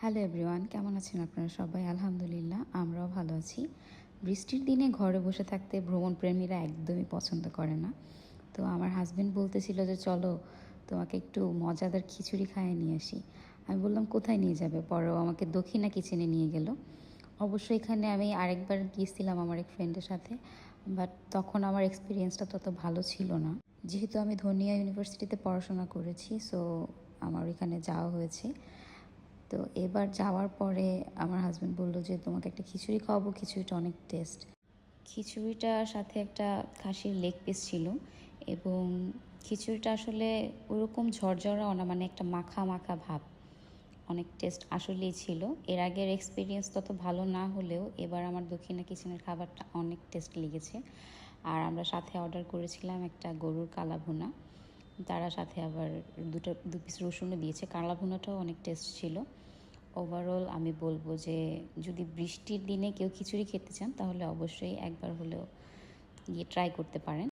Hello everyone, কেমন আছেন আপনারা সবাই? আলহামদুলিল্লাহ, আমরাও ভালো আছি। বৃষ্টির দিনে ঘরে বসে থাকতে ভ্রমণ প্রেমীরা একদমই পছন্দ করে না। তো আমার হাজব্যান্ড বলতেছিল যে চলো তোমাকে একটু মজাদার খিচুড়ি খাইয়ে নিয়ে আসি। আমি বললাম কোথায় নিয়ে যাবে? পরেও আমাকে দক্ষিণা কিচেনে নিয়ে গেল। অবশ্য এখানে আমি আরেকবার গিয়েছিলাম আমার এক ফ্রেন্ডের সাথে, বাট তখন আমার এক্সপিরিয়েন্সটা তত ভালো ছিল না। যেহেতু আমি ধনিয়া ইউনিভার্সিটিতে পড়াশোনা করেছি, সো আমার এখানে যাওয়া হয়েছে। তো এবার যাওয়ার পরে আমার হাজব্যান্ড বলল যে তোমাকে একটা খিচুড়ি খাওয়াবো, খিচুড়িটা অনেক টেস্ট। খিচুড়িটার সাথে একটা খাসির লেগ পিস ছিল, এবং খিচুড়িটা আসলে ওরকম ঝরঝরাও না, মানে একটা মাখা মাখা ভাব। অনেক টেস্ট আসলেই ছিল। এর আগের এক্সপিরিয়েন্স তত ভালো না হলেও এবার আমার দক্ষিণা কিচেনের খাবারটা অনেক টেস্ট লেগেছে। আর আমরা সাথে অর্ডার করেছিলাম একটা গরুর কালা ভুনা। তারা সাথে আবার দু পিস রসুনও দিয়েছে। কালা ভুনাটাও অনেক টেস্ট ছিল। ওভারঅল আমি বলবো যে যদি বৃষ্টির দিনে কেউ খিচুড়ি খেতে চান তাহলে অবশ্যই একবার হলেও গিয়ে ট্রাই করতে পারেন।